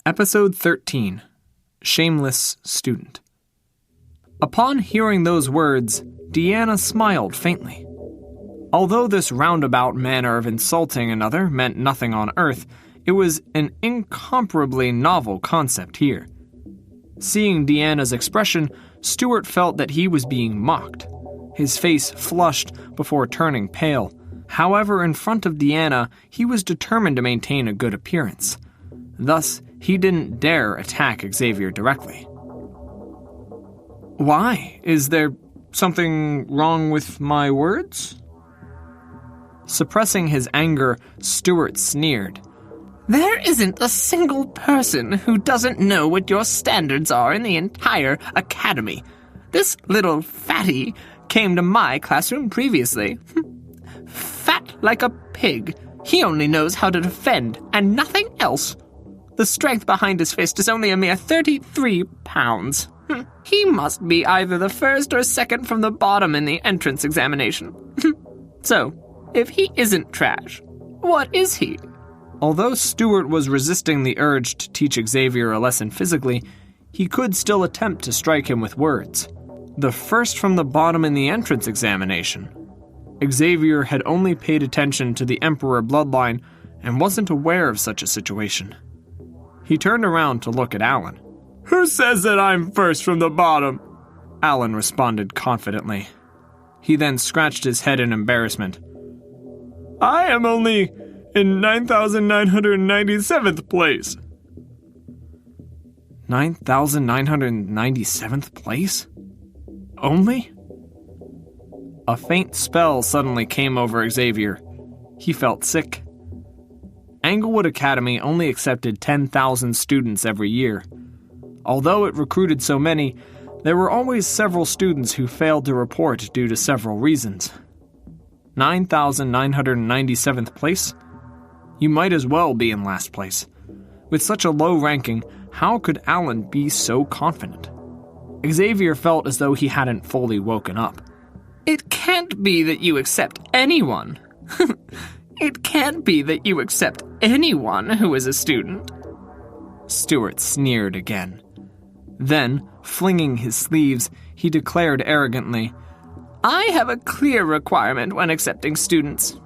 Episode 13, Shameless Student. Upon hearing those words, Deanna smiled faintly. Although this roundabout manner of insulting another meant nothing on earth, it was an incomparably novel concept here. Seeing Deanna's expression, Stuart felt that he was being mocked. His face flushed before turning pale. However, in front of Deanna, he was determined to maintain a good appearance. Thus, he didn't dare attack Xavier directly. Why? Is there something wrong with my words? Suppressing his anger, Stuart sneered. There isn't a single person who doesn't know what your standards are in the entire academy. This little fatty came to my classroom previously. Fat like a pig. He only knows how to defend and nothing else. The strength behind his fist is only a mere 33 pounds. He must be either the first or second from the bottom in the entrance examination. So, if he isn't trash, what is he? Although Stuart was resisting the urge to teach Xavier a lesson physically, he could still attempt to strike him with words. The first from the bottom in the entrance examination. Xavier had only paid attention to the Emperor bloodline and wasn't aware of such a situation. He turned around to look at Alan. Who says that I'm first from the bottom? Alan responded confidently. He then scratched his head in embarrassment. I am only in 9,997th place. 9,997th place? Only? A faint spell suddenly came over Xavier. He felt sick. Englewood Academy only accepted 10,000 students every year. Although it recruited so many, there were always several students who failed to report due to several reasons. 9,997th place? You might as well be in last place. With such a low ranking, how could Alan be so confident? Xavier felt as though he hadn't fully woken up. It can't be that you accept anyone. It can't be that you accept anyone who is a student. Stuart sneered again. Then, flinging his sleeves, he declared arrogantly, I have a clear requirement when accepting students.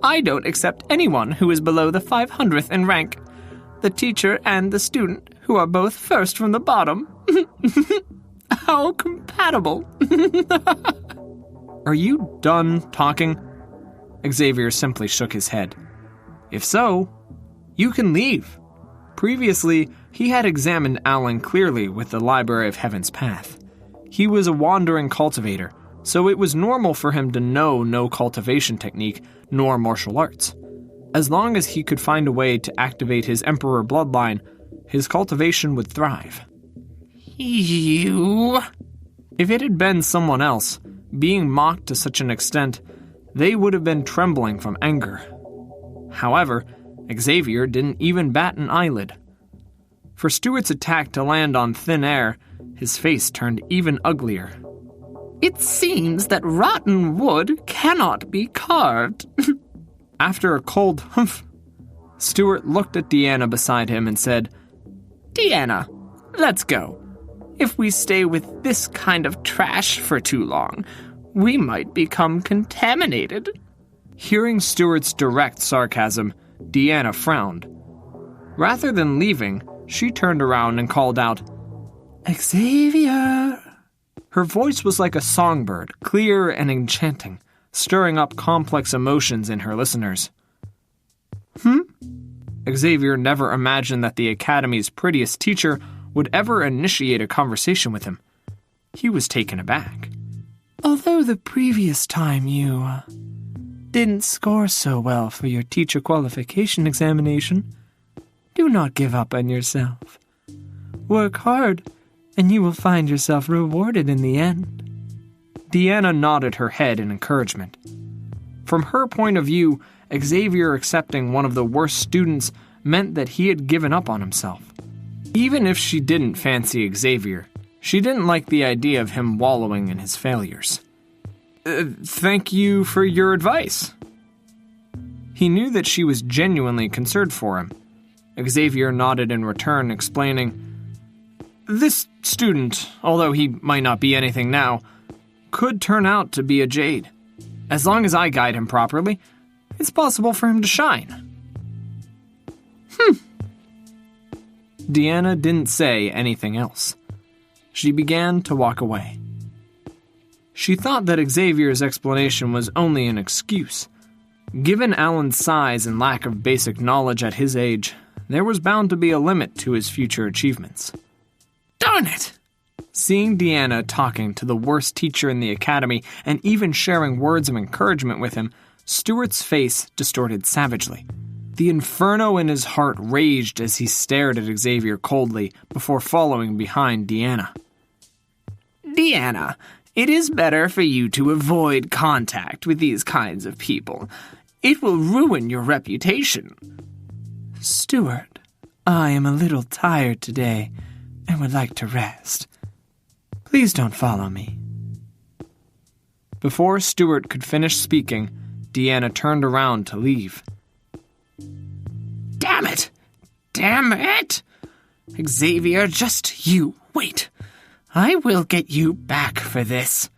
I don't accept anyone who is below the 500th in rank. The teacher and the student, who are both first from the bottom. How compatible. Are you done talking? Xavier simply shook his head. If so, you can leave. Previously, he had examined Alan clearly with the Library of Heaven's Path. He was a wandering cultivator, so it was normal for him to know no cultivation technique nor martial arts. As long as he could find a way to activate his Emperor bloodline, his cultivation would thrive. You... If it had been someone else, being mocked to such an extent, they would have been trembling from anger. However, Xavier didn't even bat an eyelid. For Stuart's attack to land on thin air, his face turned even uglier. It seems that rotten wood cannot be carved. After a cold humph, Stuart looked at Deanna beside him and said, Deanna, let's go. If we stay with this kind of trash for too long, we might become contaminated. Hearing Stuart's direct sarcasm, Deanna frowned. Rather than leaving, she turned around and called out, Xavier! Her voice was like a songbird, clear and enchanting, stirring up complex emotions in her listeners. Xavier never imagined that the Academy's prettiest teacher would ever initiate a conversation with him. He was taken aback. Although the previous time you didn't score so well for your teacher qualification examination, do not give up on yourself. Work hard, and you will find yourself rewarded in the end. Deanna nodded her head in encouragement. From her point of view, Xavier accepting one of the worst students meant that he had given up on himself. Even if she didn't fancy Xavier, she didn't like the idea of him wallowing in his failures. Thank you for your advice. He knew that she was genuinely concerned for him. Xavier nodded in return, explaining, "This student, although he might not be anything now, could turn out to be a jade. As long as I guide him properly, it's possible for him to shine." Deanna didn't say anything else. She began to walk away. She thought that Xavier's explanation was only an excuse. Given Alan's size and lack of basic knowledge at his age, there was bound to be a limit to his future achievements. Darn it! Seeing Deanna talking to the worst teacher in the academy and even sharing words of encouragement with him, Stuart's face distorted savagely. The inferno in his heart raged as he stared at Xavier coldly before following behind Deanna. Deanna, it is better for you to avoid contact with these kinds of people. It will ruin your reputation. Stuart, I am a little tired today and would like to rest. Please don't follow me. Before Stuart could finish speaking, Deanna turned around to leave. Damn it! Damn it! Xavier, just you wait. I will get you back for this.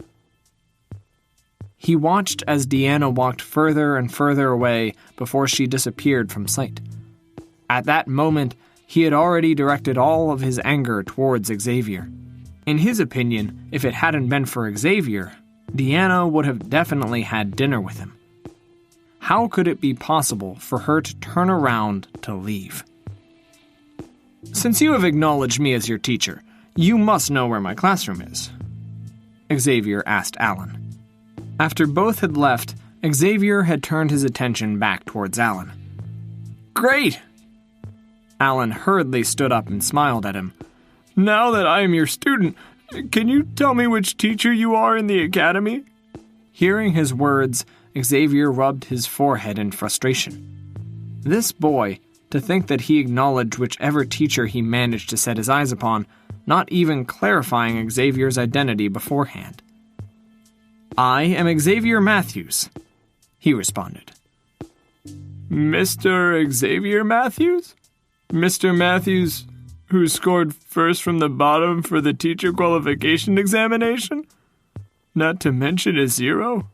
He watched as Deanna walked further and further away before she disappeared from sight. At that moment, he had already directed all of his anger towards Xavier. In his opinion, if it hadn't been for Xavier, Deanna would have definitely had dinner with him. How could it be possible for her to turn around to leave? "Since you have acknowledged me as your teacher, you must know where my classroom is," Xavier asked Alan. After both had left, Xavier had turned his attention back towards Alan. "Great!" Alan hurriedly stood up and smiled at him. "Now that I am your student, can you tell me which teacher you are in the academy?" Hearing his words, Xavier rubbed his forehead in frustration. This boy, to think that he acknowledged whichever teacher he managed to set his eyes upon, not even clarifying Xavier's identity beforehand. "I am Xavier Matthews," he responded. "Mr. Xavier Matthews? Mr. Matthews, who scored first from the bottom for the teacher qualification examination? Not to mention a 0?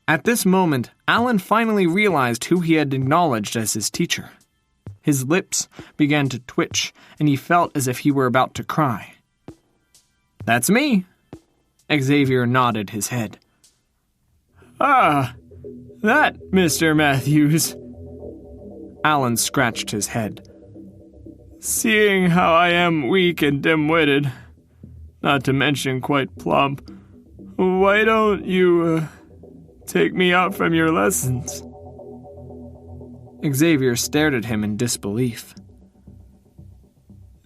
At this moment, Alan finally realized who he had acknowledged as his teacher. His lips began to twitch, and he felt as if he were about to cry. "That's me." Xavier nodded his head. "Ah, that Mr. Matthews." Alan scratched his head. "Seeing how I am weak and dim-witted, not to mention quite plump, why don't you take me out from your lessons?" Xavier stared at him in disbelief.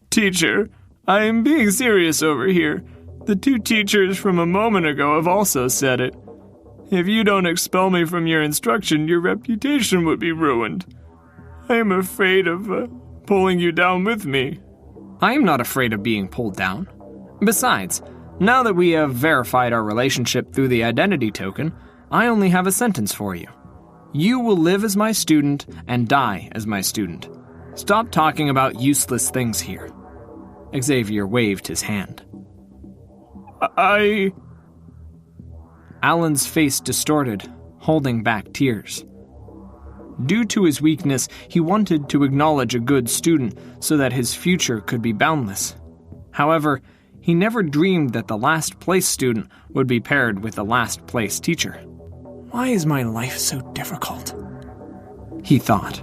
"Teacher, I am being serious over here. The 2 teachers from a moment ago have also said it. If you don't expel me from your instruction, your reputation would be ruined. I am afraid of pulling you down with me." "I am not afraid of being pulled down. Besides, now that we have verified our relationship through the identity token, I only have a sentence for you. You will live as my student and die as my student. Stop talking about useless things here." Xavier waved his hand. Alan's face distorted, holding back tears. Due to his weakness, he wanted to acknowledge a good student so that his future could be boundless. However, he never dreamed that the last place student would be paired with the last place teacher. "Why is my life so difficult?" he thought.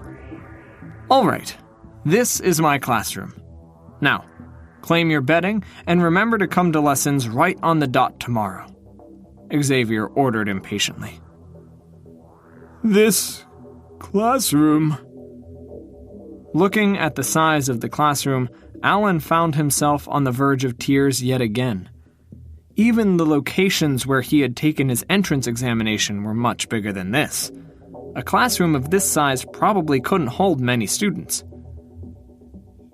"All right, this is my classroom. Now, claim your bedding and remember to come to lessons right on the dot tomorrow," Xavier ordered impatiently. "This classroom?" Looking at the size of the classroom, Alan found himself on the verge of tears yet again. Even the locations where he had taken his entrance examination were much bigger than this. A classroom of this size probably couldn't hold many students.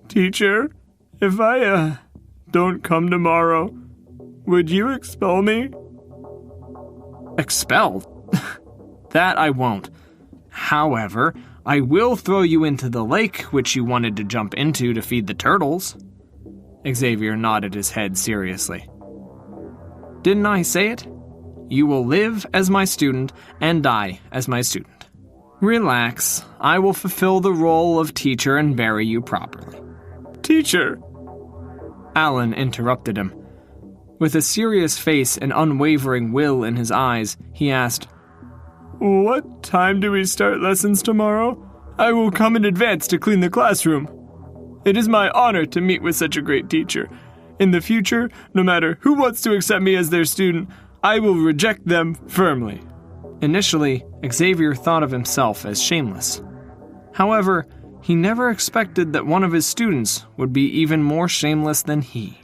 "Teacher, if I don't come tomorrow, would you expel me?" "Expelled? That I won't. However, I will throw you into the lake which you wanted to jump into to feed the turtles." Xavier nodded his head seriously. "Didn't I say it? You will live as my student and die as my student. Relax, I will fulfill the role of teacher and bury you properly." "Teacher!" Alan interrupted him. With a serious face and unwavering will in his eyes, he asked, "What time do we start lessons tomorrow? I will come in advance to clean the classroom. It is my honor to meet with such a great teacher. In the future, no matter who wants to accept me as their student, I will reject them firmly." Initially, Xavier thought of himself as Shameless. However, he never expected that one of his students would be even more shameless than he.